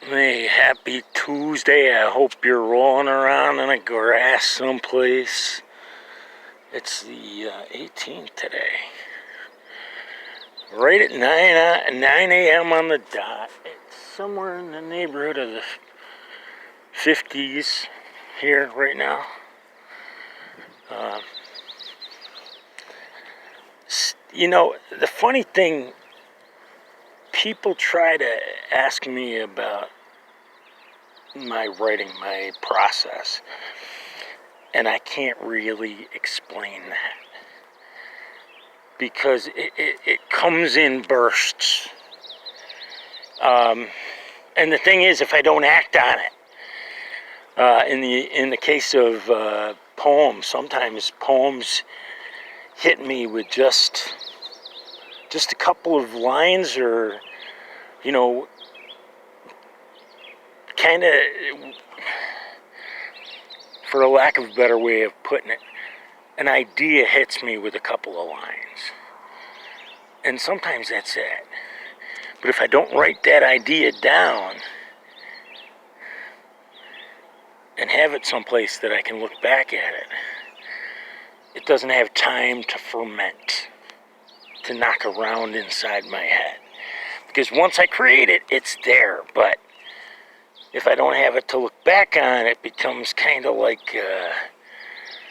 Hey, happy Tuesday. I hope you're rolling around in the grass someplace. It's the 18th today. Right at 9 a.m. on the dot. It's somewhere in the neighborhood of the 50s here right now. The funny thing, people try to ask me about my writing, my process, and I can't really explain that because it comes in bursts. And the thing is, if I don't act on it, in the case of poems, sometimes poems hit me with just a couple of lines, or kind of, for a lack of a better way of putting it, an idea hits me with a couple of lines. And sometimes that's it. But if I don't write that idea down and have it someplace that I can look back at it, it doesn't have time to ferment, to knock around inside my head. Because once I create it, it's there. But if I don't have it to look back on, it becomes kind of like,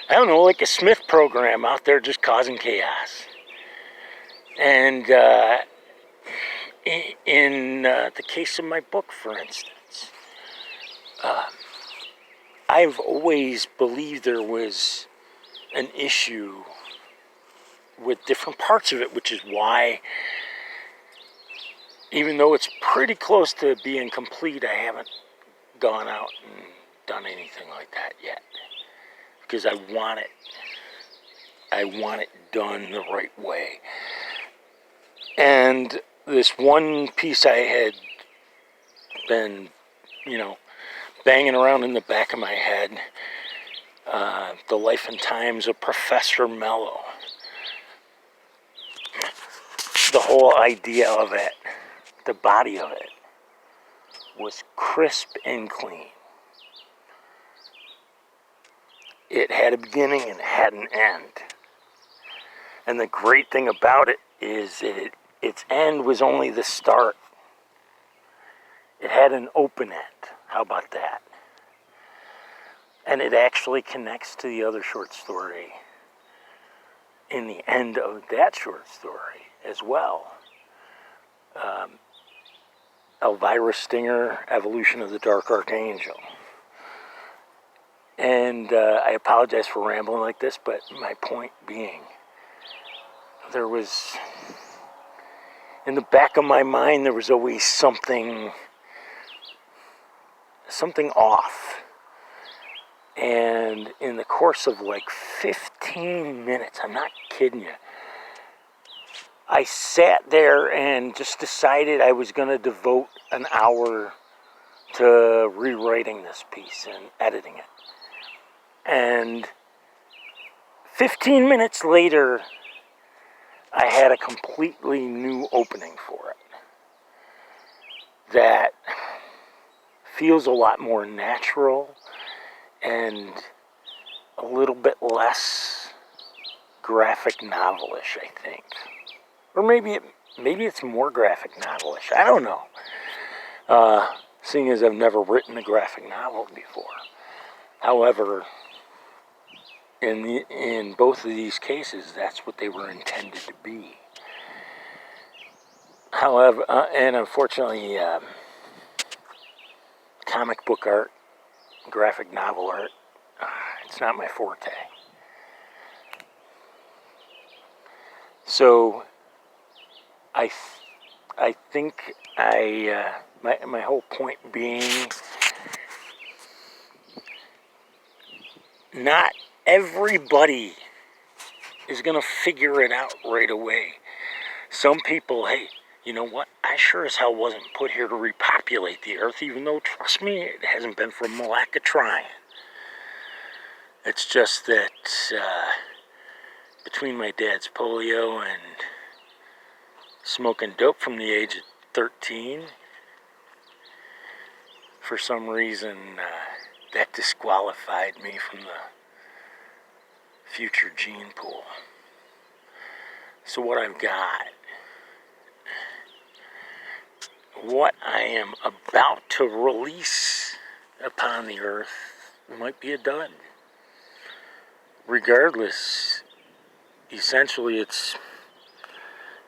like a Smith program out there just causing chaos. And in the case of my book, for instance, I've always believed there was an issue with different parts of it, which is why, even though it's pretty close to being complete, I haven't gone out and done anything like that yet. Because I want it done the right way. And this one piece I had been, banging around in the back of my head, The Life and Times of Professor Mello. The whole idea of it, the body of it, was crisp and clean. It had a beginning and it had an end. And the great thing about it is that its end was only the start. It had an open end. How about that? And it actually connects to the other short story in the end of that short story as well. Elvira Stinger, Evolution of the Dark Archangel. And I apologize for rambling like this, but my point being, there was, in the back of my mind, there was always something off. And in the course of like 15 minutes, I'm not kidding you, I sat there and just decided I was going to devote an hour to rewriting this piece and editing it. And 15 minutes later, I had a completely new opening for it that feels a lot more natural and a little bit less graphic novelish, I think. Or maybe it's more graphic novelish. I don't know. Seeing as I've never written a graphic novel before. However, in both of these cases, that's what they were intended to be. However, and unfortunately, comic book art, graphic novel art, it's not my forte. So I think my whole point being, not everybody is going to figure it out right away. Some people, hey, you know what? I sure as hell wasn't put here to repopulate the earth, even though, trust me, it hasn't been from a lack of trying. It's just that between my dad's polio and smoking dope from the age of 13, for some reason, that disqualified me from the future gene pool. So what I've got, what I am about to release upon the earth might be a dud. Regardless, essentially it's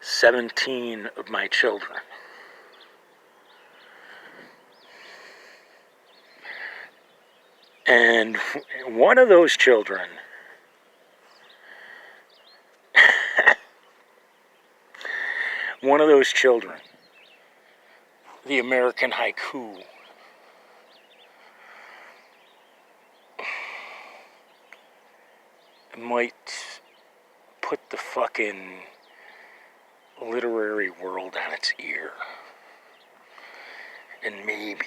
17 of my children. And one of those children the American haiku, might put the fucking literary world on its ear. And maybe,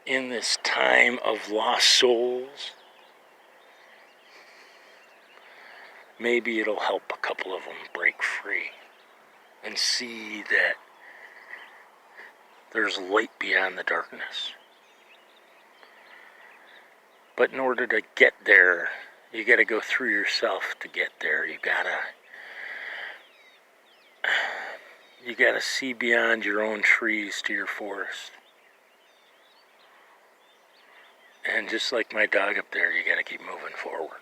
in this time of lost souls, maybe it'll help a couple of them break free and see that there's light beyond the darkness. But in order to get there, you gotta go through yourself to get there. You gotta see beyond your own trees to your forest. And just like my dog up there, you gotta keep moving forward.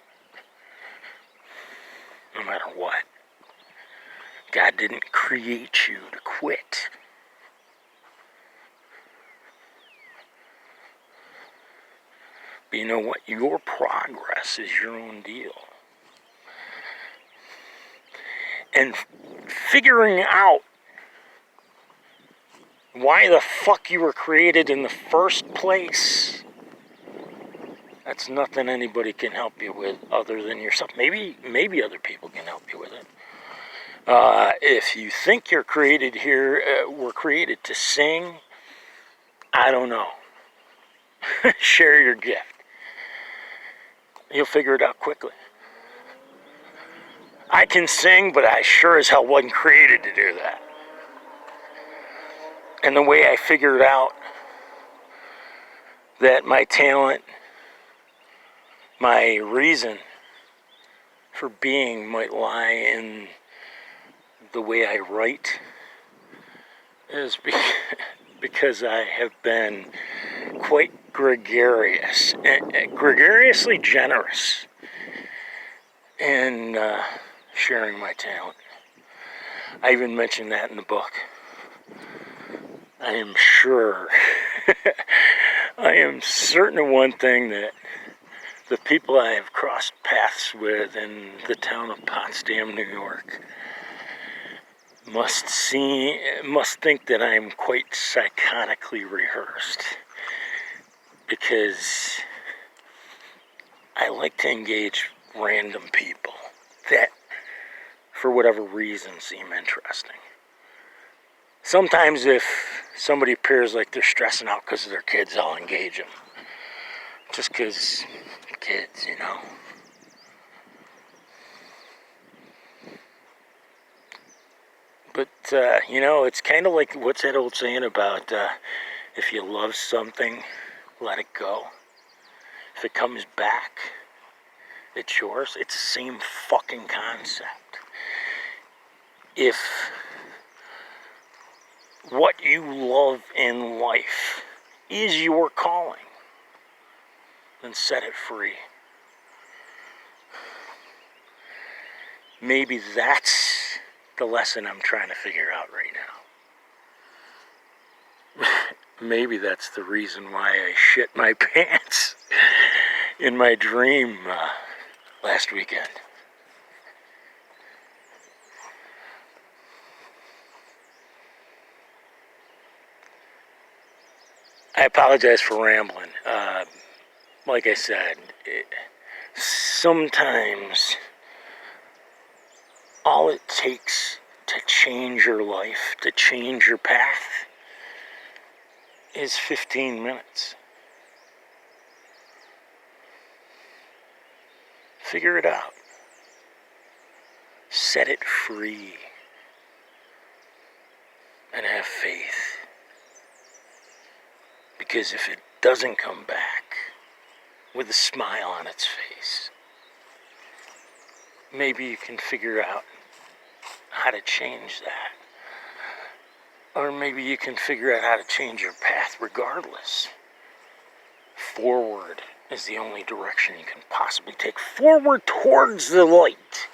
No matter what. God didn't create you to quit. But you know what? Your progress is your own deal. And figuring out why the fuck you were created in the first place, that's nothing anybody can help you with other than yourself. Maybe other people can help you with it. If you think you're created here, we're created to sing, I don't know. Share your gift. You'll figure it out quickly. I can sing, but I sure as hell wasn't created to do that. And the way I figured out that my talent, my reason for being might lie in the way I write is because I have been quite gregarious, gregariously generous in sharing my talent. I even mentioned that in the book. I am sure, I am certain of one thing, that the people I have crossed paths with in the town of Potsdam, New York, must think that I am quite psychotically rehearsed, because I like to engage random people that, for whatever reason, seem interesting. Sometimes if somebody appears like they're stressing out because of their kids, I'll engage them. Just because kids, you know. But, it's kind of like, what's that old saying about if you love something, let it go. If it comes back, it's yours. It's the same fucking concept. If what you love in life is your calling, then set it free. Maybe that's the lesson I'm trying to figure out right now. Maybe that's the reason why I shit my pants in my dream last weekend. I apologize for rambling. Like I said, sometimes all it takes to change your life, to change your path, is 15 minutes. Figure it out. Set it free. and have faith. Because if it doesn't come back with a smile on its face, maybe you can figure out how to change that. Or maybe you can figure out how to change your path regardless. Forward is the only direction you can possibly take. Forward towards the light.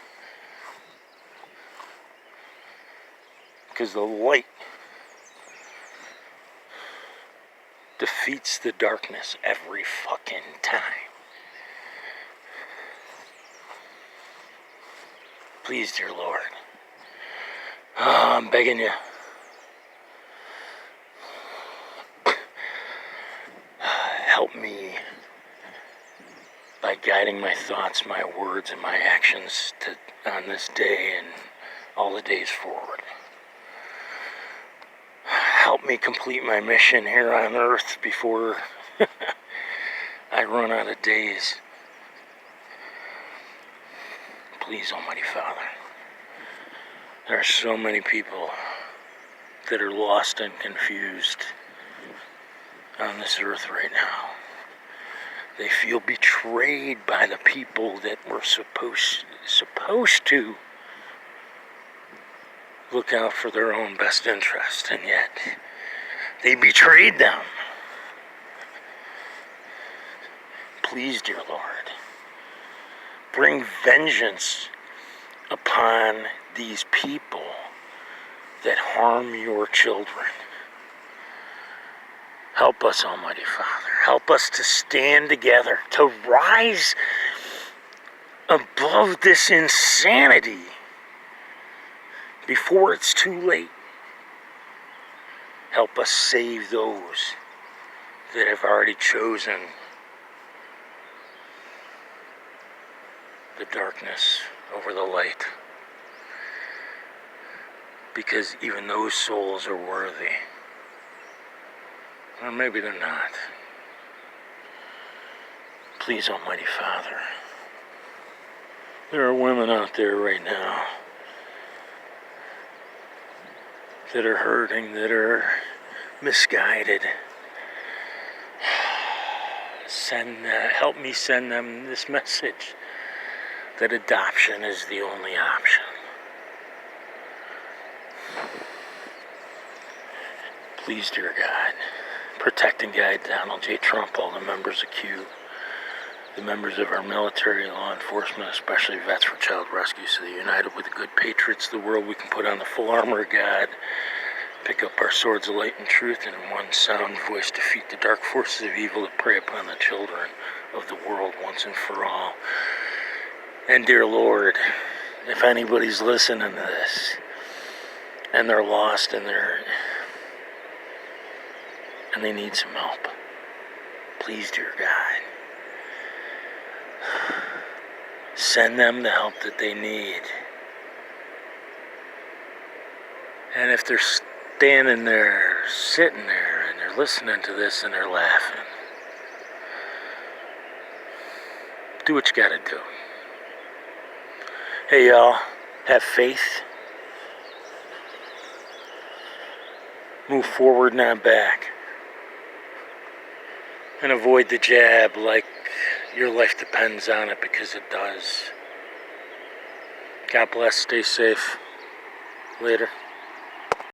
Because the light defeats the darkness every fucking time. Please, dear Lord. Oh, I'm begging you. Help me by guiding my thoughts, my words, and my actions on this day and all the days forward. Help me complete my mission here on earth before I run out of days. Please, Almighty Father. There are so many people that are lost and confused on this earth right now. They feel betrayed by the people that were supposed to look out for their own best interest, and yet they betrayed them. Please, dear Lord, bring vengeance upon these people that harm your children. Help us, Almighty Father. Help us to stand together, to rise above this insanity before it's too late. Help us save those that have already chosen the darkness over the light. Because even those souls are worthy. Or maybe they're not. Please, Almighty Father. There are women out there right now that are hurting, that are misguided. Help me send them this message that adoption is the only option. Please, dear God, protect and guide Donald J. Trump, all the members of Q, the members of our military, law enforcement, especially vets for child rescue, so that united with the good patriots of the world, we can put on the full armor of God, pick up our swords of light and truth, and in one sound voice defeat the dark forces of evil that prey upon the children of the world once and for all. And dear Lord, if anybody's listening to this, and they're lost and they need some help, please, dear God, send them the help that they need. And if they're standing there, sitting there, and they're listening to this and they're laughing, do what you gotta do. Hey, y'all, have faith. Move forward, not back. And avoid the jab like your life depends on it, because it does. God bless. Stay safe. Later.